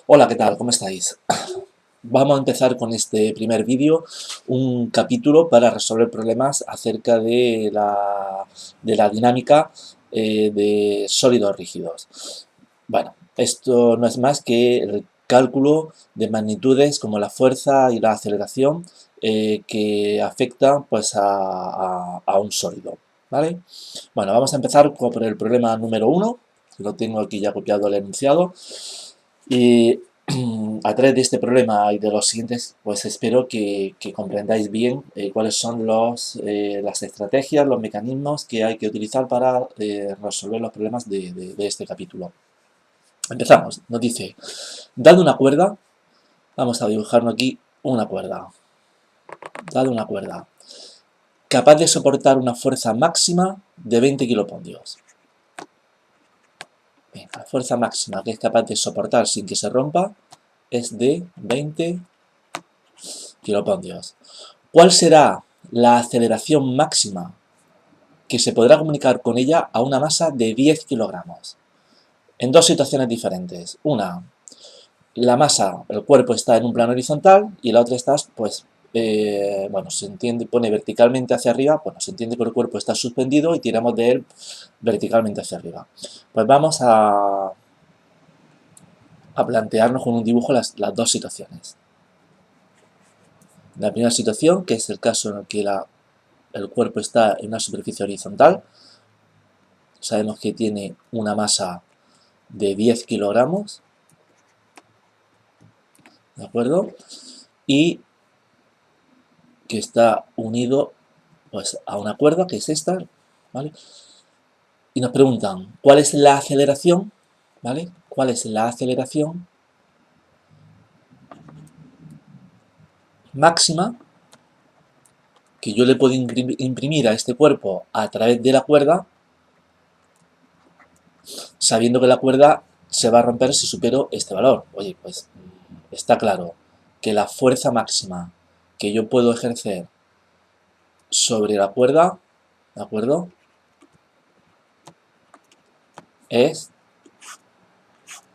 Hola, ¿qué tal? ¿Cómo estáis? Vamos a empezar con este primer vídeo, un capítulo para resolver problemas acerca de la dinámica de sólidos rígidos. Bueno, esto no es más que el cálculo de magnitudes como la fuerza y la aceleración que afectan pues, a un sólido, ¿vale? Bueno, vamos a empezar por el problema número 1, lo tengo aquí ya copiado el enunciado. Y a través de este problema y de los siguientes, pues espero que comprendáis bien cuáles son las estrategias, los mecanismos que hay que utilizar para resolver los problemas de este capítulo. Empezamos. Nos dice, dado una cuerda, vamos a dibujarnos aquí una cuerda. Dado una cuerda, capaz de soportar una fuerza máxima de 20 kilopondrios. Bien, la fuerza máxima que es capaz de soportar sin que se rompa es de 20 kilopondrios. ¿Cuál será la aceleración máxima que se podrá comunicar con ella a una masa de 10 kilogramos? En dos situaciones diferentes. Una, la masa, el cuerpo está en un plano horizontal y la otra está, pues, bueno, se entiende, pone verticalmente hacia arriba, bueno, se entiende que el cuerpo está suspendido y tiramos de él verticalmente hacia arriba. Pues vamos a plantearnos con un dibujo las dos situaciones. La primera situación, que es el caso en el que el cuerpo está en una superficie horizontal, sabemos que tiene una masa de 10 kilogramos, ¿de acuerdo? Y que está unido pues, a una cuerda, que es esta, ¿vale? Y nos preguntan, ¿cuál es la aceleración? ¿Vale? ¿Cuál es la aceleración máxima que yo le puedo imprimir a este cuerpo a través de la cuerda, sabiendo que la cuerda se va a romper si supero este valor? Oye, pues está claro que la fuerza máxima que yo puedo ejercer sobre la cuerda, ¿de acuerdo? Es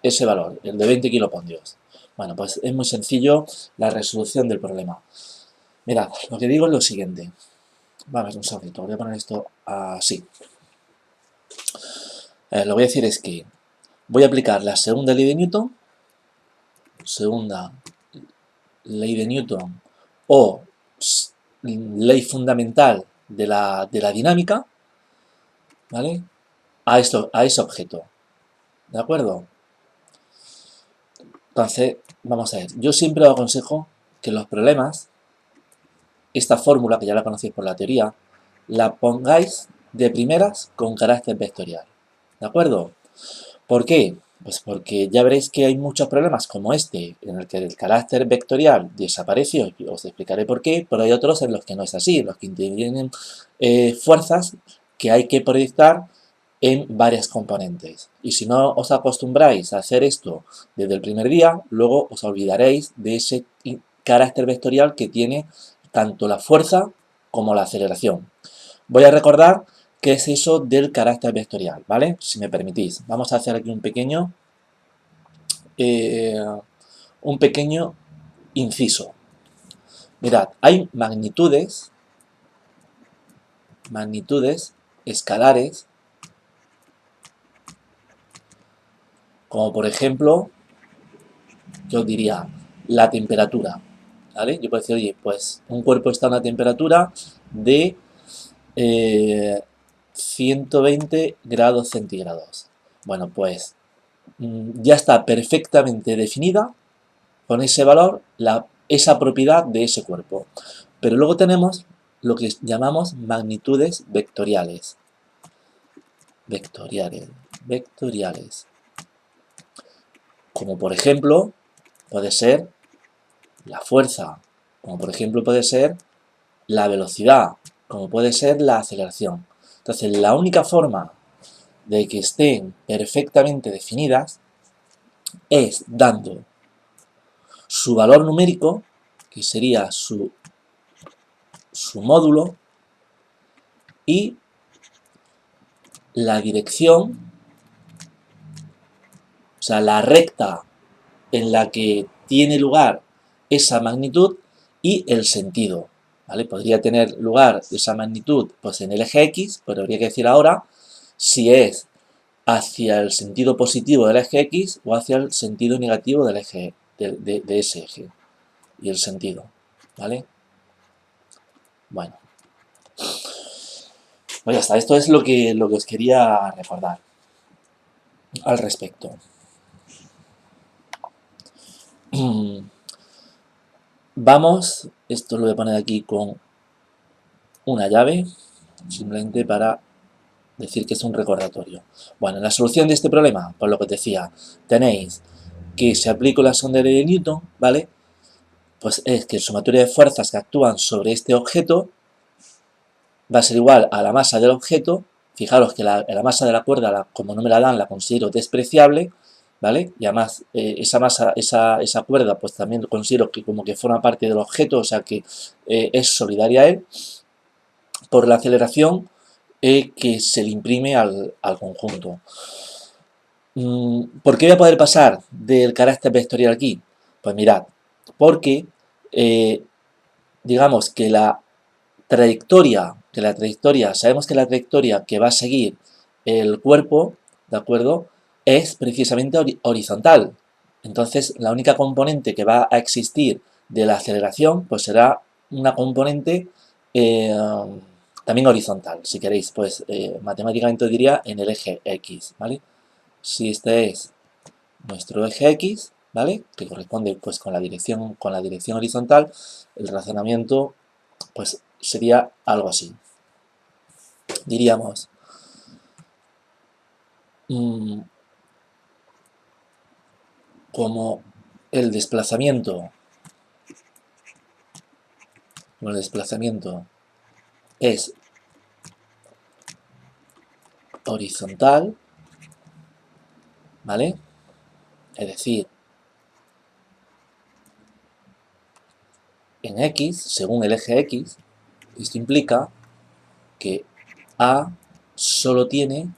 ese valor, el de 20 kilopondrios. Bueno, pues es muy sencillo la resolución del problema. Mirad, lo que digo es lo siguiente. Vamos, un segundito, voy a poner esto así. Lo que voy a decir es que voy a aplicar la segunda ley de Newton, segunda ley de Newton, o ley fundamental de la dinámica, ¿vale? A ese objeto, ¿de acuerdo? Entonces, vamos a ver, yo siempre os aconsejo que los problemas, esta fórmula, que ya la conocéis por la teoría, la pongáis de primeras con carácter vectorial, ¿de acuerdo? ¿Por qué? Pues porque ya veréis que hay muchos problemas como este, en el que el carácter vectorial desapareció, y os explicaré por qué, pero hay otros en los que no es así, en los que intervienen fuerzas que hay que proyectar en varias componentes. Y si no os acostumbráis a hacer esto desde el primer día, luego os olvidaréis de ese carácter vectorial que tiene tanto la fuerza como la aceleración. Voy a recordar qué es eso del carácter vectorial, ¿vale? Si me permitís. Vamos a hacer aquí eh, un pequeño inciso. Mirad, hay magnitudes escalares, como por ejemplo, yo diría, la temperatura, ¿vale? Yo puedo decir, oye, pues un cuerpo está a una temperatura de 120 grados centígrados. Bueno, pues ya está perfectamente definida con ese valor esa propiedad de ese cuerpo. Pero luego tenemos lo que llamamos magnitudes vectoriales. Vectoriales. Como por ejemplo puede ser la fuerza, como por ejemplo puede ser la velocidad, como puede ser la aceleración. Entonces, la única forma de que estén perfectamente definidas es dando su valor numérico, que sería su módulo, y la dirección, o sea, la recta en la que tiene lugar esa magnitud y el sentido, ¿vale? Podría tener lugar esa magnitud pues en el eje X, pero habría que decir ahora si es hacia el sentido positivo del eje X o hacia el sentido negativo del eje, de ese eje y el sentido, ¿vale? Bueno, pues ya está, esto es lo que os quería recordar al respecto. Vamos, esto lo voy a poner aquí con una llave, simplemente para decir que es un recordatorio. Bueno, en la solución de este problema, por lo que os decía, tenéis que si aplico la sonda de Newton, ¿vale? Pues es que el sumatorio de fuerzas que actúan sobre este objeto va a ser igual a la masa del objeto. Fijaros que la masa de la cuerda, como no me la dan, la considero despreciable, ¿vale? Y además esa masa, esa cuerda, pues también considero que como que forma parte del objeto, o sea que es solidaria a él, por la aceleración que se le imprime al conjunto. ¿Por qué voy a poder pasar del carácter vectorial aquí? Pues mirad, porque digamos que la trayectoria, sabemos que la trayectoria que va a seguir el cuerpo, ¿de acuerdo? Es precisamente horizontal. Entonces, la única componente que va a existir de la aceleración, pues será una componente también horizontal, si queréis, pues matemáticamente diría en el eje X, ¿vale? Si este es nuestro eje X, ¿vale? Que corresponde pues con la dirección horizontal, el razonamiento pues sería algo así. Diríamos, como el desplazamiento es horizontal, ¿vale? Es decir, en X, según el eje X, esto implica que A solo tiene,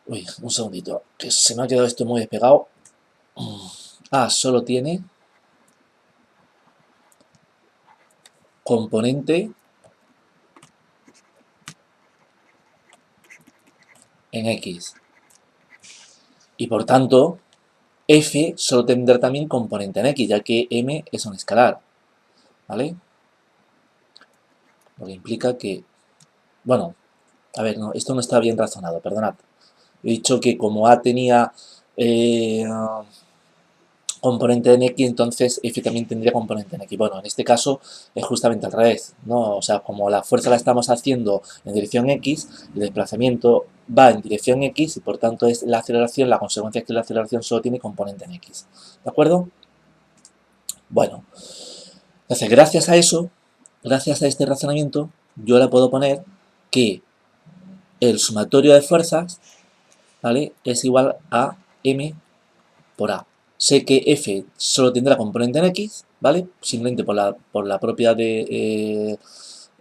uy, un segundito, que se me ha quedado esto muy despegado. A solo tiene componente en X. Y por tanto, F solo tendrá también componente en X, ya que M es un escalar, ¿vale? Lo que implica que, bueno, a ver, no, esto no está bien razonado, perdonad. He dicho que como A tenía componente en X, entonces F también tendría componente en X. Bueno, en este caso es justamente al revés, ¿no? O sea, como la fuerza la estamos haciendo en dirección X, el desplazamiento va en dirección X y por tanto es la aceleración, la consecuencia es que la aceleración solo tiene componente en X. ¿De acuerdo? Bueno, entonces gracias a eso, gracias a este razonamiento, yo le puedo poner que el sumatorio de fuerzas, ¿vale?, es igual a M por A. Sé que F solo tendrá componente en X, ¿vale? Simplemente por la propia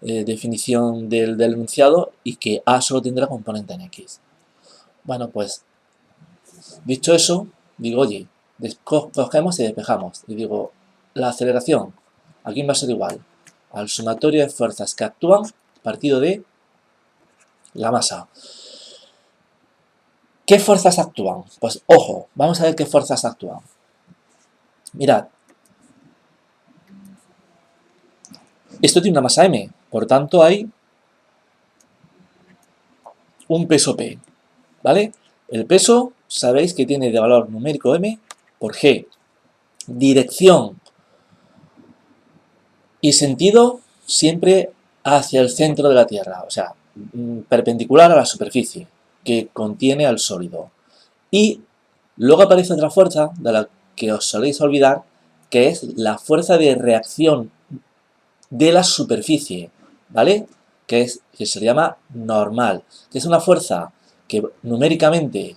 definición del enunciado, y que A solo tendrá componente en X. Bueno, pues, dicho eso, digo, oye, cogemos y despejamos. Y digo, la aceleración, aquí va a ser igual al sumatorio de fuerzas que actúan partido de la masa. ¿Qué fuerzas actúan? Pues ojo, vamos a ver qué fuerzas actúan. Mirad, esto tiene una masa m, por tanto hay un peso P, ¿vale? El peso, sabéis que tiene de valor numérico m por g. Dirección y sentido siempre hacia el centro de la Tierra, o sea, perpendicular a la superficie que contiene al sólido. Y luego aparece otra fuerza de la que os soléis olvidar, que es la fuerza de reacción de la superficie, ¿vale? Que se llama normal, que es una fuerza que numéricamente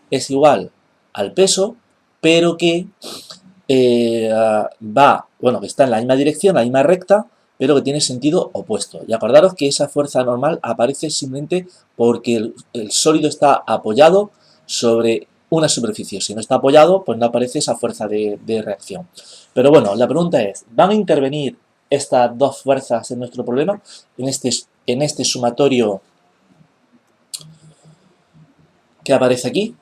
es igual al peso, pero que que está en la misma dirección, la misma recta, pero que tiene sentido opuesto. Y acordaros que esa fuerza normal aparece simplemente porque el sólido está apoyado sobre una superficie. Si no está apoyado, pues no aparece esa fuerza de reacción. Pero bueno, la pregunta es, ¿van a intervenir estas dos fuerzas en nuestro problema? En este sumatorio que aparece aquí.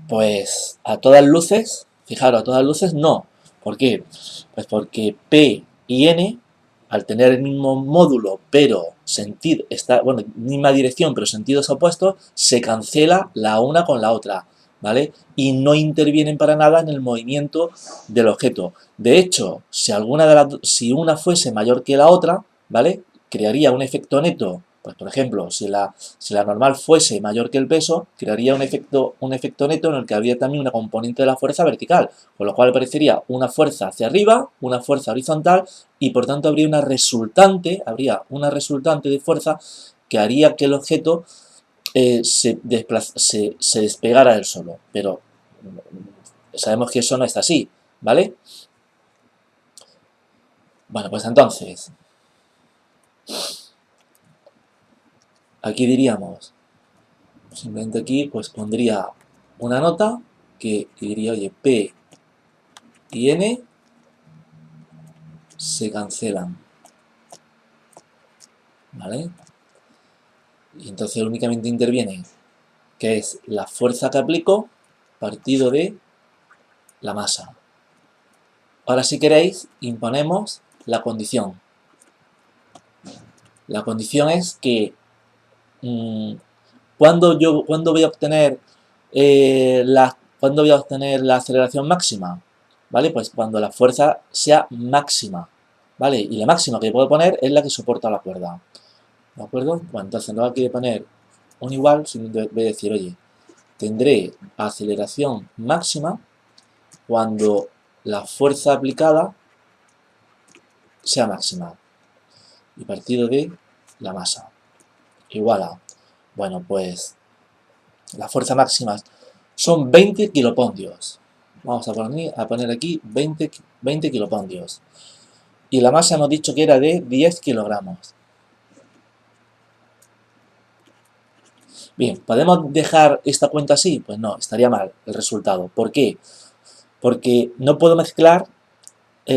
Pues a todas luces, fijaros, a todas luces no. ¿Por qué? Pues porque P y N, al tener el mismo módulo, pero sentido, bueno, misma dirección, pero sentidos opuestos, se cancela la una con la otra, ¿vale? Y no intervienen para nada en el movimiento del objeto. De hecho, si una fuese mayor que la otra, ¿vale? Crearía un efecto neto. Pues, por ejemplo, si la normal fuese mayor que el peso, crearía un efecto neto en el que habría también una componente de la fuerza vertical, con lo cual aparecería una fuerza hacia arriba, una fuerza horizontal, y por tanto habría una resultante de fuerza que haría que el objeto se despegara del solo. Pero sabemos que eso no es así, ¿vale? Bueno, pues entonces, aquí diríamos, simplemente aquí pues pondría una nota que diría, oye, P y N se cancelan, ¿vale? Y entonces únicamente interviene, que es la fuerza que aplico partido de la masa. Ahora, si queréis, imponemos la condición. La condición es que ¿cuándo voy a obtener la aceleración máxima? ¿Vale? Pues cuando la fuerza sea máxima, ¿vale? Y la máxima que puedo poner es la que soporta la cuerda, ¿de acuerdo? Bueno, entonces no quiero poner un igual, sino voy a decir, oye, tendré aceleración máxima cuando la fuerza aplicada sea máxima y partido de la masa igual a, bueno, pues la fuerza máxima son 20 kilopondios. Vamos a poner aquí 20 kilopondios. Y la masa hemos dicho que era de 10 kilogramos. Bien, ¿podemos dejar esta cuenta así? Pues no, estaría mal el resultado. ¿Por qué? Porque no puedo mezclar,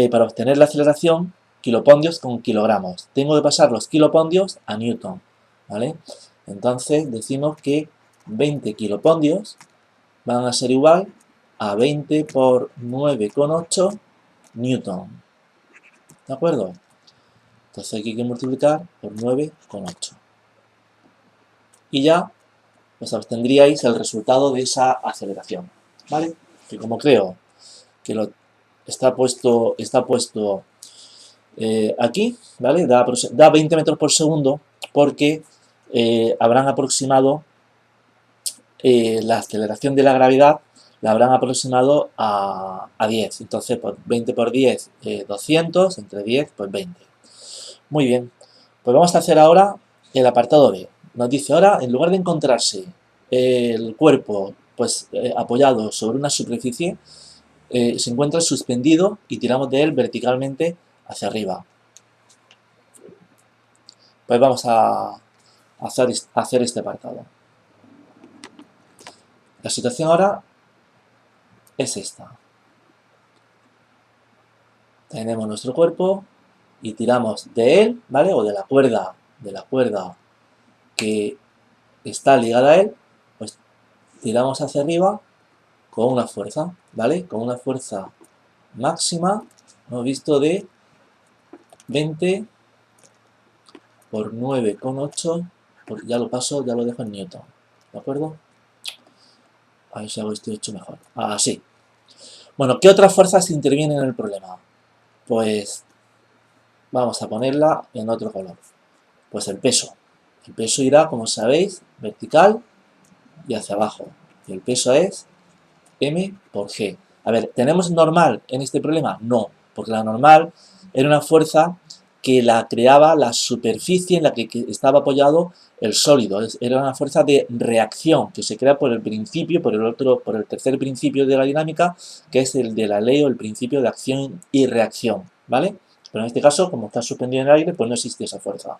para obtener la aceleración, kilopondios con kilogramos. Tengo que pasar los kilopondios a newton, ¿vale? Entonces decimos que 20 kilopondios van a ser igual a 20 por 9,8 newton. ¿De acuerdo? Entonces aquí hay que multiplicar por 9,8. Y ya pues obtendríais el resultado de esa aceleración, ¿vale? Que como creo que está puesto aquí, ¿vale? Da 20 metros por segundo porque habrán aproximado la aceleración de la gravedad, la habrán aproximado a 10. Entonces, pues 20 por 10, 200, entre 10, pues 20. Muy bien, pues vamos a hacer ahora el apartado B. Nos dice ahora, en lugar de encontrarse el cuerpo pues apoyado sobre una superficie, se encuentra suspendido y tiramos de él verticalmente hacia arriba. Pues vamos a hacer este apartado. La situación ahora es esta. Tenemos nuestro cuerpo y tiramos de él, ¿vale? O de la cuerda que está ligada a él, pues tiramos hacia arriba con una fuerza, ¿vale? Con una fuerza máxima, hemos visto, de 20 por 9,8, ya lo paso, ya lo dejo en newton, ¿de acuerdo? A ver si hago esto hecho mejor. Así. Bueno, ¿qué otras fuerzas intervienen en el problema? Pues vamos a ponerla en otro color. Pues el peso. El peso irá, como sabéis, vertical y hacia abajo. Y el peso es M por G. A ver, ¿tenemos normal en este problema? No, porque la normal era una fuerza que la creaba la superficie en la que estaba apoyado el sólido. Era una fuerza de reacción que se crea por el tercer principio de la dinámica, que es el de la ley o el principio de acción y reacción, ¿vale? Pero en este caso, como está suspendido en el aire, pues no existe esa fuerza.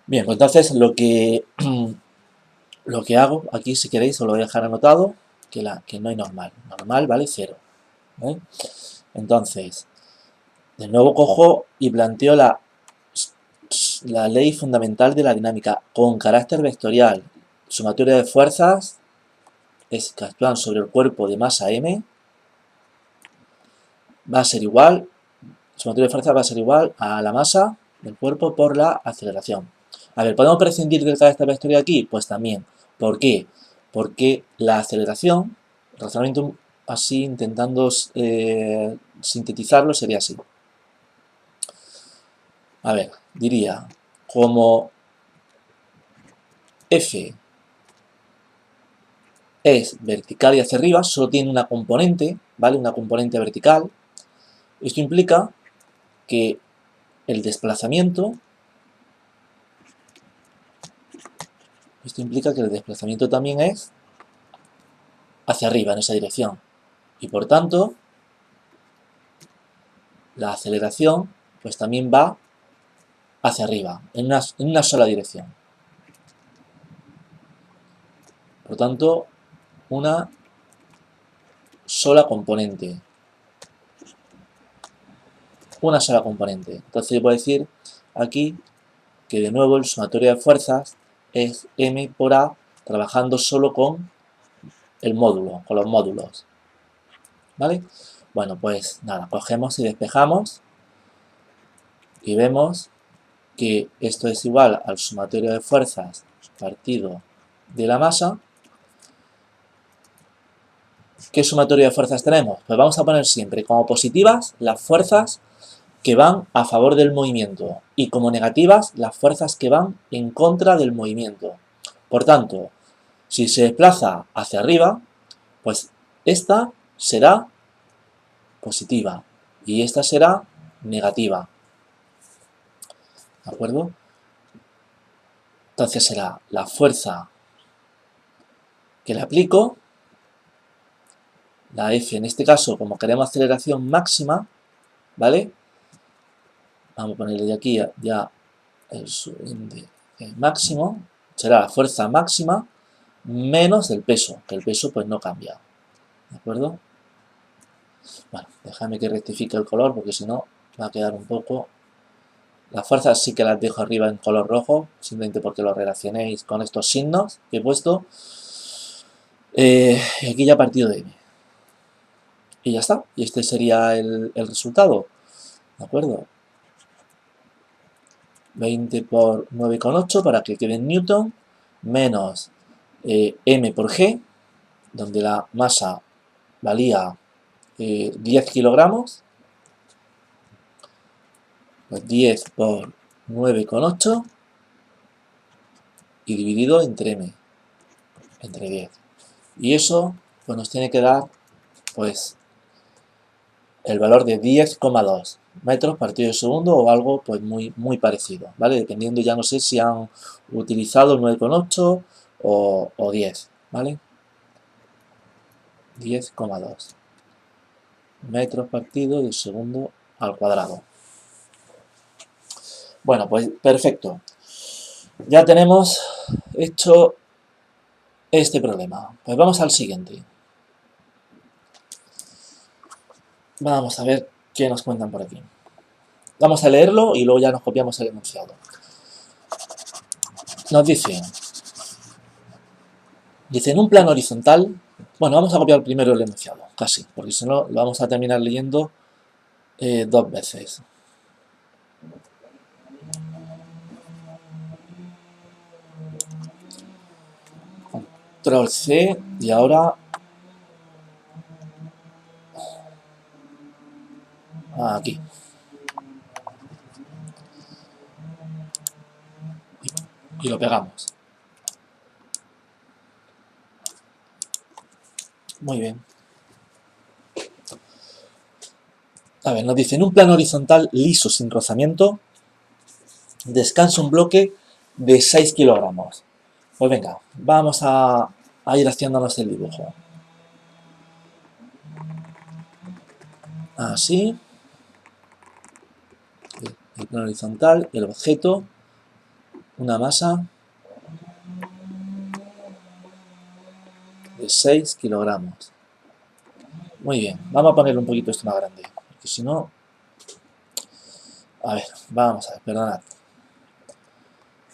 Bien, pues entonces lo que hago aquí, si queréis, os lo voy a dejar anotado, que no hay normal. Normal vale 0. ¿Vale? Entonces, de nuevo cojo y planteo la ley fundamental de la dinámica con carácter vectorial. Sumatoria de fuerzas que actúan sobre el cuerpo de masa m va a ser igual, sumatoria de fuerzas va a ser igual a la masa del cuerpo por la aceleración. A ver, ¿podemos prescindir del carácter vectorial aquí? Pues también. ¿Por qué? Porque la aceleración, el razonamiento así, intentando sintetizarlo, sería así. A ver, diría, como F es vertical y hacia arriba, solo tiene una componente, ¿vale? Una componente vertical. Esto implica que el desplazamiento, también es hacia arriba, en esa dirección. Y por tanto, la aceleración, pues también va hacia arriba, en una sola dirección. Por tanto, una sola componente. Una sola componente. Entonces yo puedo decir aquí que de nuevo el sumatorio de fuerzas es m por a trabajando solo con el módulo, con los módulos. ¿Vale? Bueno, pues nada, cogemos y despejamos y vemos que esto es igual al sumatorio de fuerzas partido de la masa. ¿Qué sumatorio de fuerzas tenemos? Pues vamos a poner siempre como positivas las fuerzas que van a favor del movimiento y como negativas las fuerzas que van en contra del movimiento. Por tanto, si se desplaza hacia arriba, pues esta será positiva y esta será negativa. ¿De acuerdo? Entonces será la fuerza que le aplico, la F en este caso, como queremos aceleración máxima, ¿vale? Vamos a ponerle de aquí ya el máximo, será la fuerza máxima menos el peso, que el peso pues no cambia. ¿De acuerdo? Bueno, déjame que rectifique el color porque si no va a quedar un poco... Las fuerzas sí que las dejo arriba en color rojo, simplemente porque lo relacionéis con estos signos que he puesto. Y aquí ya partido de M. Y ya está. Y este sería el resultado. ¿De acuerdo? 20 por 9,8 para que quede en Newton, menos M por G, donde la masa valía 10 kilogramos, pues 10 por 9,8 y dividido entre M, entre 10. Y eso pues nos tiene que dar pues el valor de 10,2 metros partido de segundo o algo pues muy parecido, ¿vale? Dependiendo, ya no sé si han utilizado 9,8 o 10, ¿vale? 10,2 metros partido de segundo al cuadrado. Bueno, pues perfecto. Ya tenemos hecho este problema. Pues vamos al siguiente. Vamos a ver qué nos cuentan por aquí. Vamos a leerlo y luego ya nos copiamos el enunciado. Nos dice, en un plano horizontal, bueno, vamos a copiar primero el enunciado, casi, porque si no lo vamos a terminar leyendo dos veces. Control C y ahora aquí. Y lo pegamos. Muy bien. A ver, nos dice, en un plano horizontal liso sin rozamiento, descansa un bloque de 6 kilogramos. Pues venga, vamos a ir haciéndonos el dibujo. así, el plano horizontal, el objeto, una masa de 6 kilogramos. Muy bien, vamos a ponerle un poquito esto más grande, porque si no... A ver, vamos a ver, perdonad.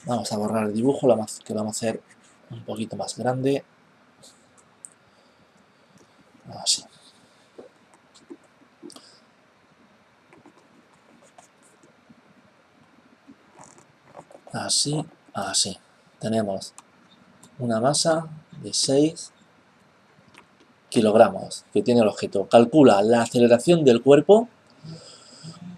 Vamos a borrar el dibujo, que lo vamos a hacer un poquito más grande. Así. Así, así. Tenemos una masa de 6 kilogramos que tiene el objeto. Calcula la aceleración del cuerpo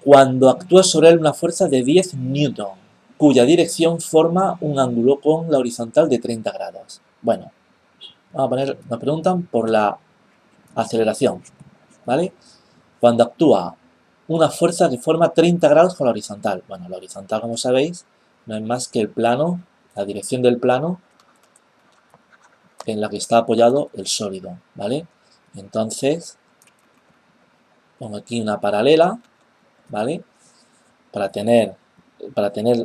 cuando actúa sobre él una fuerza de 10 newton, cuya dirección forma un ángulo con la horizontal de 30 grados. Bueno, vamos a poner, nos preguntan por la aceleración, ¿vale? Cuando actúa una fuerza que forma 30 grados con la horizontal. Bueno, la horizontal, como sabéis, no es más que el plano, la dirección del plano en la que está apoyado el sólido, ¿vale? Entonces, pongo aquí una paralela, ¿vale? Para tener,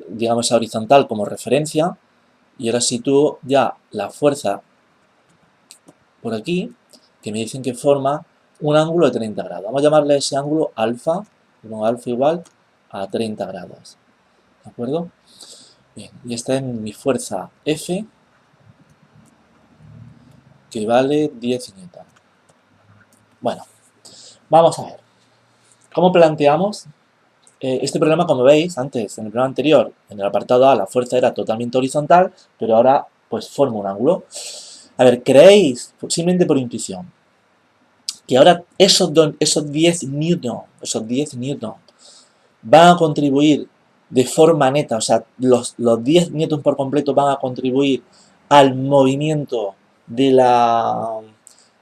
digamos, esa horizontal como referencia, y ahora sitúo ya la fuerza por aquí, que me dicen que forma un ángulo de 30 grados. Vamos a llamarle a ese ángulo alfa, pongo alfa igual a 30 grados, ¿de acuerdo? Bien, y esta es mi fuerza F, que vale 10 newton. Bueno, vamos a ver. ¿Cómo planteamos este problema? Como veis, antes, en el problema anterior, en el apartado A, la fuerza era totalmente horizontal, pero ahora, pues, forma un ángulo. A ver, ¿creéis, simplemente por intuición, que ahora esos 10 newton van a contribuir de forma neta, o sea, los 10 newtons por completo van a contribuir al movimiento de la,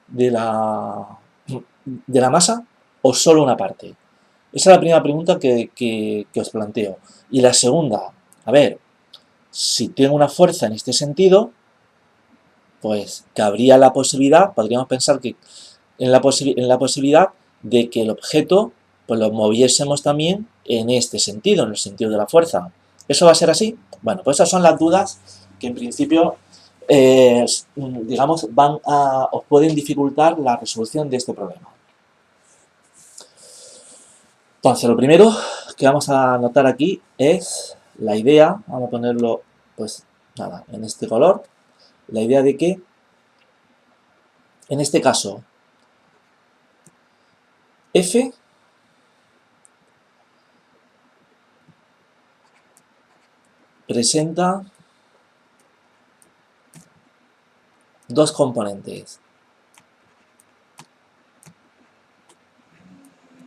de la, de la masa, o solo una parte? Esa es la primera pregunta que os planteo. Y la segunda, a ver, si tengo una fuerza en este sentido, pues cabría la posibilidad, podríamos pensar que en la posibilidad de que el objeto pues lo moviésemos también en este sentido, en el sentido de la fuerza. ¿Eso va a ser así? Bueno, pues esas son las dudas que en principio, digamos, os pueden dificultar la resolución de este problema. Entonces, lo primero que vamos a anotar aquí es la idea, vamos a ponerlo, pues nada, en este color, la idea de que, en este caso, F presenta dos componentes.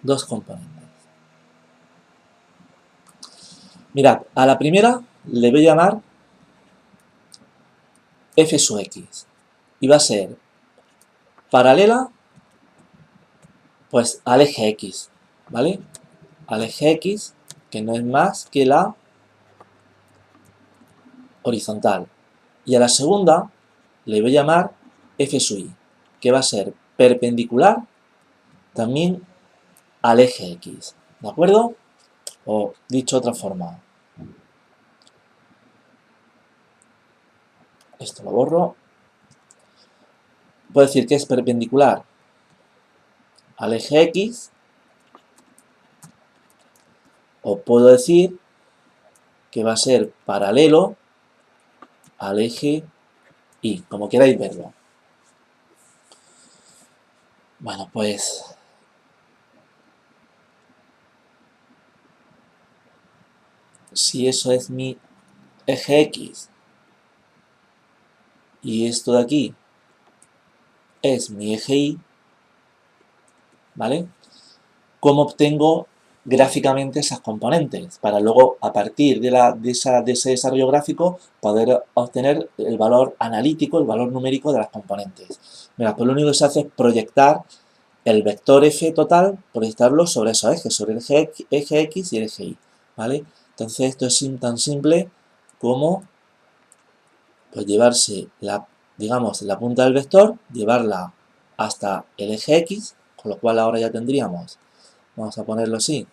Dos componentes. Mirad, a la primera le voy a llamar f sub x. Y va a ser paralela, pues, al eje x, ¿vale? Al eje x, que no es más que la horizontal. Y a la segunda le voy a llamar f sub y, que va a ser perpendicular también al eje x, ¿de acuerdo? O dicho de otra forma, esto lo borro, puedo decir que es perpendicular al eje x, o puedo decir que va a ser paralelo al eje y, como queráis verlo. Bueno, pues si eso es mi eje X y esto de aquí es mi eje Y, ¿vale? ¿Cómo obtengo gráficamente esas componentes? Para luego, a partir de ese desarrollo gráfico, poder obtener el valor analítico, el valor numérico de las componentes. Mira, pues lo único que se hace es proyectar el vector f total, proyectarlo sobre esos ejes, sobre el eje X y el eje Y, ¿vale? Entonces esto es tan simple como, pues, llevarse digamos, la punta del vector, llevarla hasta el eje X, con lo cual ahora ya tendríamos Vamos a ponerlo así.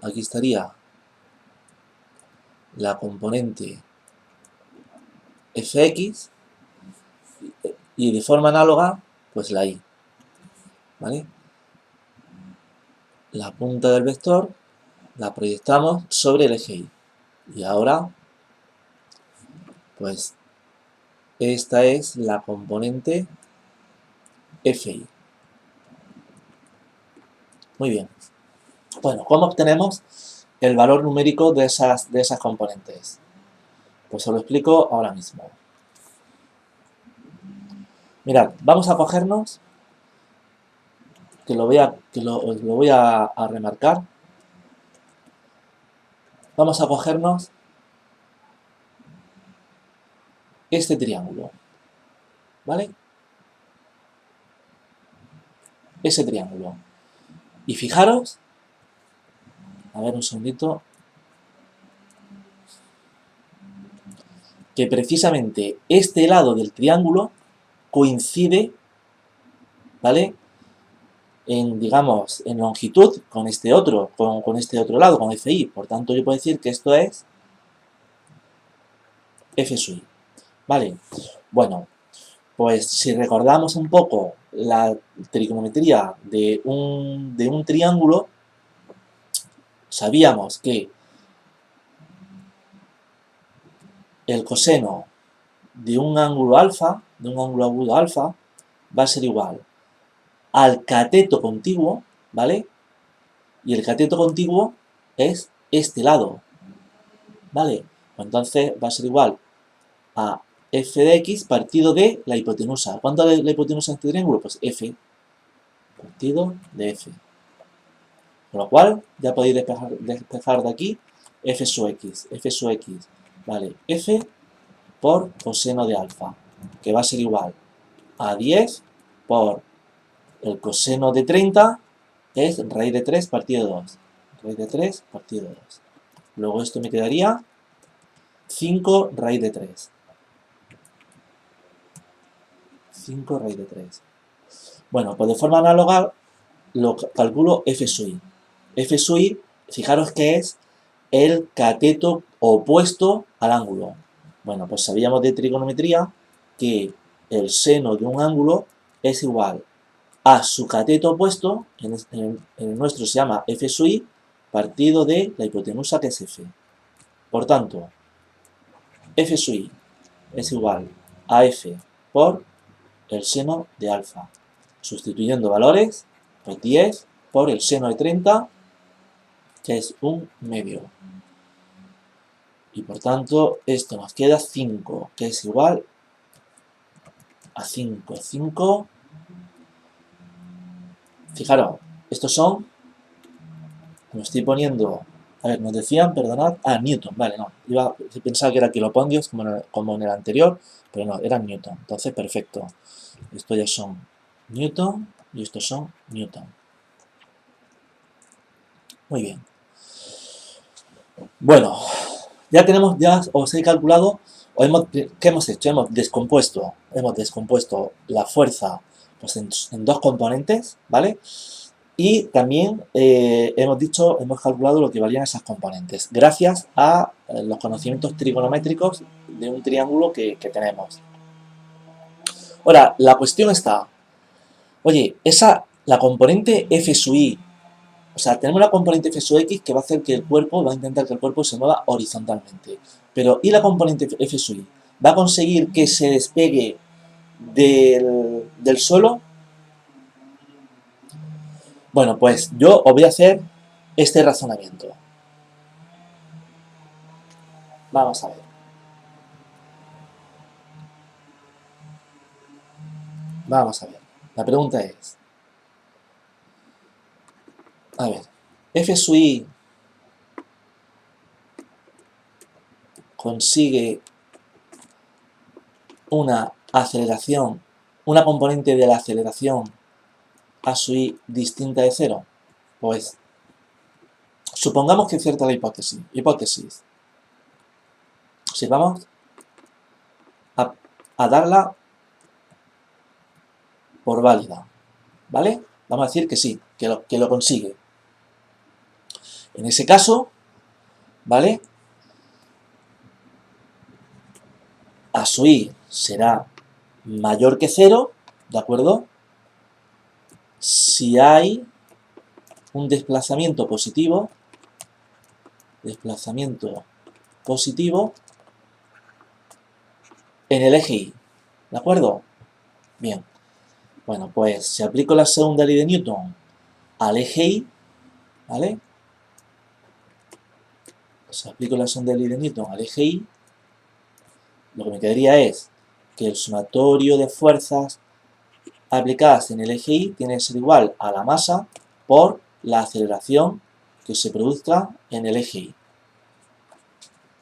Aquí estaría la componente fx y de forma análoga, pues la y. ¿Vale? La punta del vector la proyectamos sobre el eje y. Y ahora, pues, esta es la componente fi. Muy bien. Bueno, ¿cómo obtenemos el valor numérico de esas componentes? Pues os lo explico ahora mismo. Mirad, vamos a cogernos, os lo voy a remarcar. Vamos a cogernos este triángulo, ¿vale? Ese triángulo. Y fijaros, a ver un segundito, que precisamente este lado del triángulo coincide, ¿vale? En, digamos, en longitud con este otro, con este otro lado, con FI. Por tanto, yo puedo decir que esto es F sub I. ¿Vale? Bueno, pues si recordamos un poco la trigonometría de un triángulo, sabíamos que el coseno de un ángulo alfa, de un ángulo agudo alfa, va a ser igual al cateto contiguo, ¿vale? Y el cateto contiguo es este lado, ¿vale? Pues entonces va a ser igual a f de x partido de la hipotenusa. ¿Cuánto es la hipotenusa en este triángulo? Pues f partido de f. Con lo cual, ya podéis despejar de aquí f sub x. F sub x, ¿vale? F por coseno de alfa, que va a ser igual a 10 por el coseno de 30, que es raíz de 3 partido de 2. Raíz de 3 partido de 2. Luego esto me quedaría 5 raíz de 3. 5 raíz de 3. Bueno, pues de forma análoga lo calculo f sub i. F sub i, fijaros que es el cateto opuesto al ángulo. Bueno, pues sabíamos de trigonometría que el seno de un ángulo es igual a su cateto opuesto, en el nuestro se llama f sub i, partido de la hipotenusa, que es f. Por tanto, f sub i es igual a f por el seno de alfa. Sustituyendo valores, pues 10 por el seno de 30, que es un medio. Y por tanto, esto nos queda 5, que es igual a 5. 5. Fijaros, estos son, me estoy poniendo, a ver, nos decían, perdonad, Newton, vale, no, pensaba que era kilopondios como en el anterior, pero no, eran Newton, entonces perfecto. Estos ya son Newton y estos son Newton. Muy bien. Bueno, ya os he calculado, ¿qué hemos hecho? Hemos descompuesto la fuerza pues, en dos componentes, ¿vale? Y también hemos calculado lo que valían esas componentes, gracias a los conocimientos trigonométricos de un triángulo que tenemos. Ahora, la cuestión está, oye, la componente f sub i, o sea, tenemos la componente f sub x que va a hacer que el cuerpo, va a intentar que el cuerpo se mueva horizontalmente. Pero, ¿y la componente f sub i? ¿Va a conseguir que se despegue del suelo? Bueno, pues yo os voy a hacer este razonamiento. Vamos a ver. Vamos a ver. La pregunta es, a ver, f sub i consigue una aceleración, una componente de la aceleración a sub i distinta de 0. Pues, supongamos que es cierta la hipótesis. Si vamos a darla por válida, ¿vale? Vamos a decir que sí, que lo consigue. En ese caso, ¿vale? A su i será mayor que 0, ¿de acuerdo? Si hay un desplazamiento positivo en el eje y, ¿de acuerdo? Bien, bueno, pues si aplico la segunda ley de Newton al eje y, ¿vale? Si aplico la segunda ley de Newton al eje y, lo que me quedaría es que el sumatorio de fuerzas aplicadas en el eje y tiene que ser igual a la masa por la aceleración que se produzca en el eje y.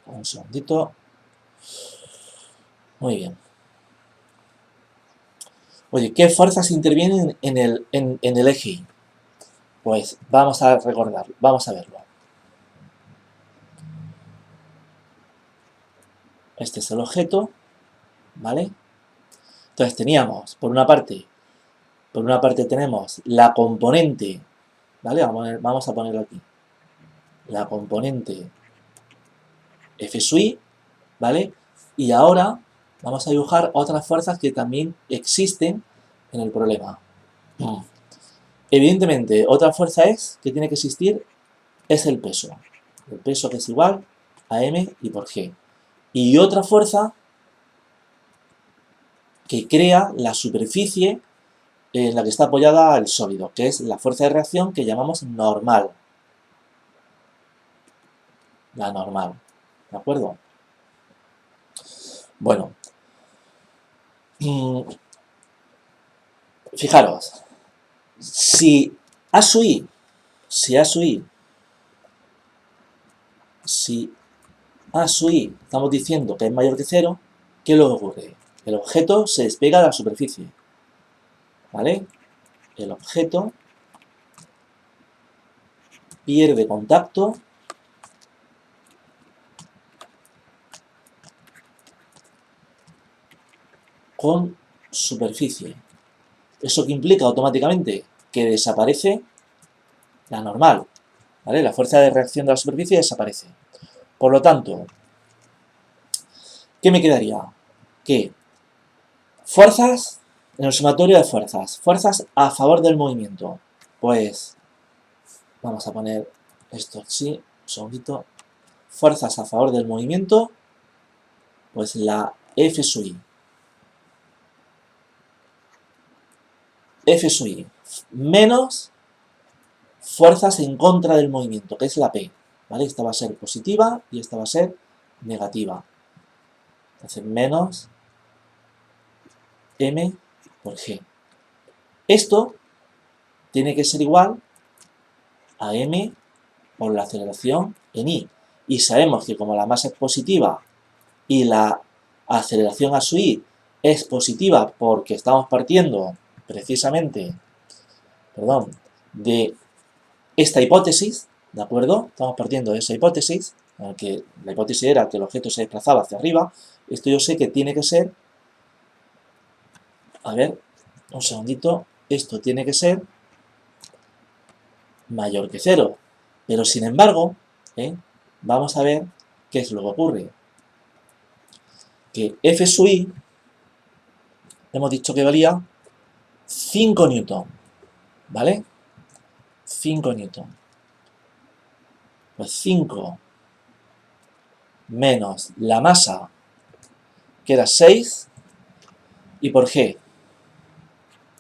Un segundito. Muy bien. Oye, ¿qué fuerzas intervienen en el eje y? Pues vamos a recordarlo, vamos a verlo. Este es el objeto, ¿vale? Entonces teníamos, por una parte tenemos la componente, ¿vale? Vamos a ponerlo aquí. La componente F sub i, ¿vale? Y ahora vamos a dibujar otras fuerzas que también existen en el problema. Evidentemente, otra fuerza que tiene que existir es el peso. El peso que es igual a m y por g. Y otra fuerza que crea la superficie en la que está apoyada el sólido, que es la fuerza de reacción que llamamos normal. La normal, ¿de acuerdo? Bueno, fijaros, si A sub i, estamos diciendo que es mayor que 0, ¿qué es lo que ocurre? El objeto se despega de la superficie, ¿vale? El objeto pierde contacto con superficie. ¿Eso qué implica automáticamente? Que desaparece la normal, ¿vale? La fuerza de reacción de la superficie desaparece. Por lo tanto, ¿qué me quedaría? Que fuerzas, en el sumatorio de fuerzas a favor del movimiento. Pues, vamos a poner esto así, un segundito. Fuerzas a favor del movimiento, pues la F sub i. F sub i menos fuerzas en contra del movimiento, que es la P, ¿vale? Esta va a ser positiva y esta va a ser negativa. Entonces, menos M por G. Esto tiene que ser igual a M por la aceleración en I. Y sabemos que como la masa es positiva y la aceleración a su I es positiva porque estamos partiendo precisamente, de esta hipótesis, ¿de acuerdo? Estamos partiendo de esa hipótesis, en la que la hipótesis era que el objeto se desplazaba hacia arriba. Esto yo sé que tiene que ser, a ver, un segundito, esto tiene que ser mayor que 0. Pero sin embargo, vamos a ver qué es lo que ocurre. Que F sub i, hemos dicho que valía 5 newton, ¿vale? 5 newton. Pues 5 menos la masa, que era 6, y por G,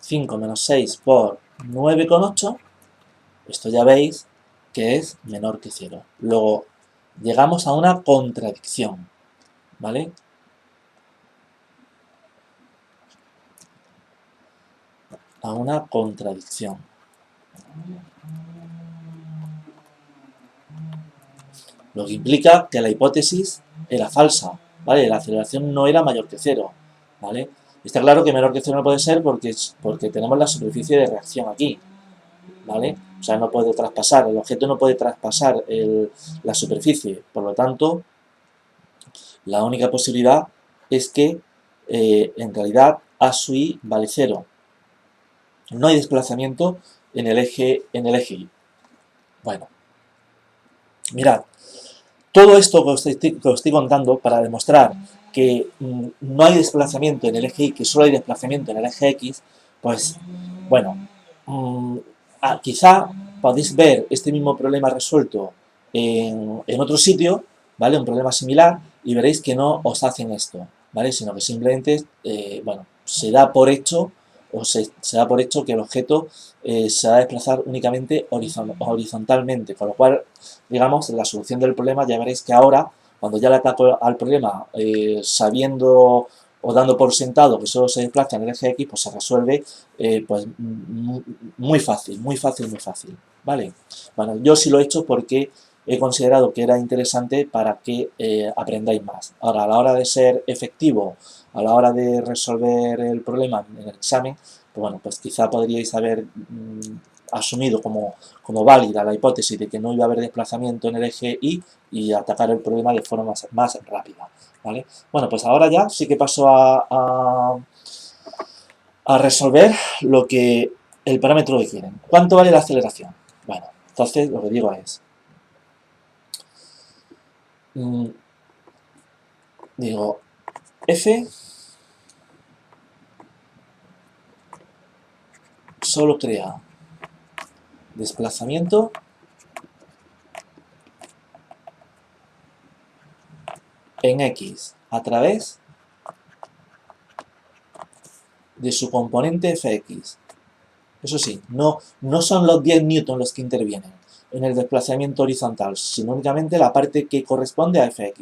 5 menos 6 por 9,8, esto ya veis que es menor que 0. Luego llegamos a una contradicción, ¿vale? A una contradicción. Lo que implica que la hipótesis era falsa, ¿vale? La aceleración no era mayor que 0, ¿vale? Está claro que menor que 0 no puede ser porque tenemos la superficie de reacción aquí, ¿vale? O sea, no puede traspasar, el objeto no puede traspasar la superficie, por lo tanto, la única posibilidad es que en realidad A sub i vale 0, no hay desplazamiento en el eje Y. Bueno, mirad, todo esto que os estoy contando para demostrar que no hay desplazamiento en el eje Y, que solo hay desplazamiento en el eje X, pues, bueno, quizá podéis ver este mismo problema resuelto en otro sitio, ¿vale? Un problema similar, y veréis que no os hacen esto, ¿vale? Sino que simplemente, bueno, se da por hecho, o se da por hecho que el objeto se va a desplazar únicamente horizontalmente, con lo cual, digamos, la solución del problema ya veréis que ahora, cuando ya le ataco al problema sabiendo o dando por sentado que solo se desplaza en el eje X, pues se resuelve pues muy fácil, muy fácil, muy fácil, ¿vale? Bueno, yo sí lo he hecho porque he considerado que era interesante para que aprendáis más. Ahora, a la hora de ser efectivo, a la hora de resolver el problema en el examen, pues bueno, pues quizá podríais haber asumido como válida la hipótesis de que no iba a haber desplazamiento en el eje y atacar el problema de forma más rápida, ¿vale? Bueno, pues ahora ya sí que paso a resolver lo que el parámetro que quieren. ¿Cuánto vale la aceleración? Bueno, entonces lo que digo es, digo, F solo crea desplazamiento en X a través de su componente Fx. Eso sí, no son los 10 newton los que intervienen en el desplazamiento horizontal, sino únicamente la parte que corresponde a Fx.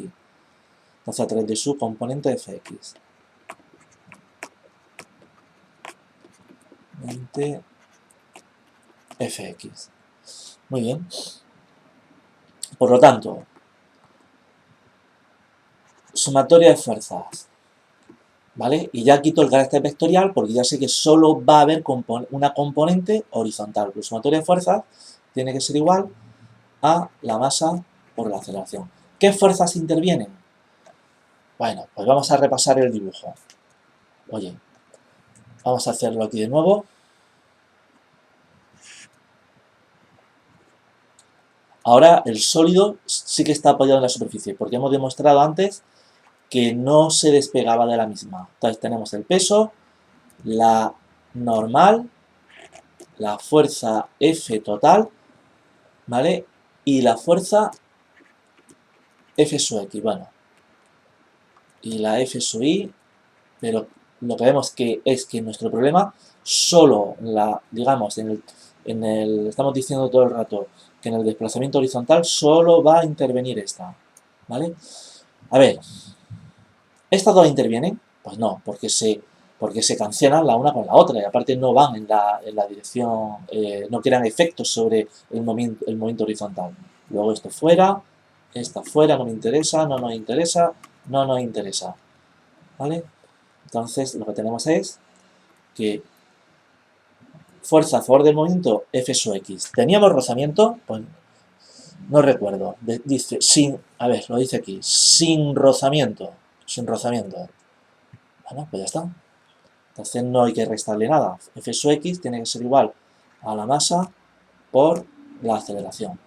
Entonces, a través de su componente Fx. Fx. Muy bien. Por lo tanto, sumatoria de fuerzas, ¿vale? Y ya quito el carácter vectorial porque ya sé que solo va a haber una componente horizontal. La sumatoria de fuerzas tiene que ser igual a la masa por la aceleración. ¿Qué fuerzas intervienen? Bueno, pues vamos a repasar el dibujo. Oye, vamos a hacerlo aquí de nuevo. Ahora el sólido sí que está apoyado en la superficie, porque hemos demostrado antes que no se despegaba de la misma. Entonces tenemos el peso, la normal, la fuerza F total, ¿vale? Y la fuerza F sub X, bueno. Y la F sub Y, pero lo que vemos que es que nuestro problema solo digamos, estamos diciendo todo el rato que en el desplazamiento horizontal solo va a intervenir esta, ¿vale? A ver, ¿estas dos intervienen? Pues no, porque se cancelan la una con la otra y aparte no van en la dirección, no crean efectos sobre el movimiento horizontal. Luego esto fuera, esta fuera, no me interesa, no nos interesa, no nos interesa, ¿vale? Entonces lo que tenemos es que fuerza a favor del movimiento F sub X. ¿Teníamos rozamiento? Pues no recuerdo. Dice sin, a ver, lo dice aquí, sin rozamiento. Sin rozamiento. Bueno, pues ya está. Entonces no hay que restarle nada. F sub X tiene que ser igual a la masa por la aceleración.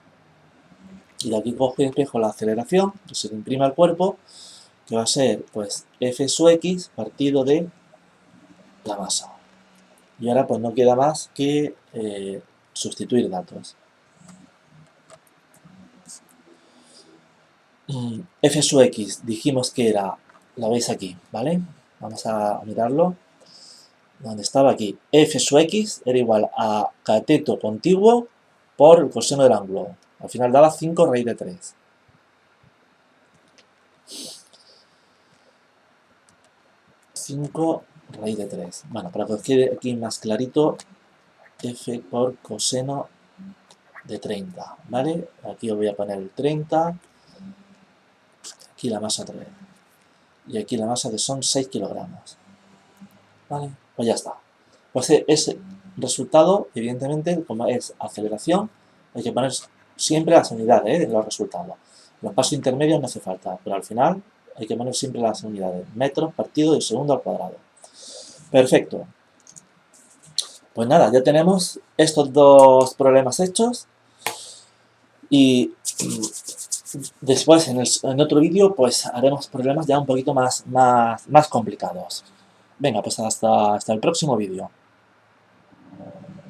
Y de aquí cojo y despejo la aceleración, que se le imprime al cuerpo, que va a ser pues F sub X partido de la masa. Y ahora pues no queda más que sustituir datos. F sub X dijimos que era, la veis aquí, ¿vale? Vamos a mirarlo. Donde estaba aquí, F sub X era igual a cateto contiguo por el coseno del ángulo. Al final daba 5 raíz de 3. 5 raíz de 3. Bueno, para que os quede aquí más clarito, F por coseno de 30, ¿vale? Aquí os voy a poner el 30, aquí la masa 3, y aquí la masa que son 6 kilogramos, ¿vale? Pues ya está. Pues ese resultado, evidentemente, como es aceleración, hay que poner siempre las unidades en los resultados. Los pasos intermedios no hace falta, pero al final hay que poner siempre las unidades. Metros partido de segundo al cuadrado. Perfecto. Pues nada, ya tenemos estos dos problemas hechos y después en otro vídeo pues haremos problemas ya un poquito más complicados. Venga, pues hasta el próximo vídeo.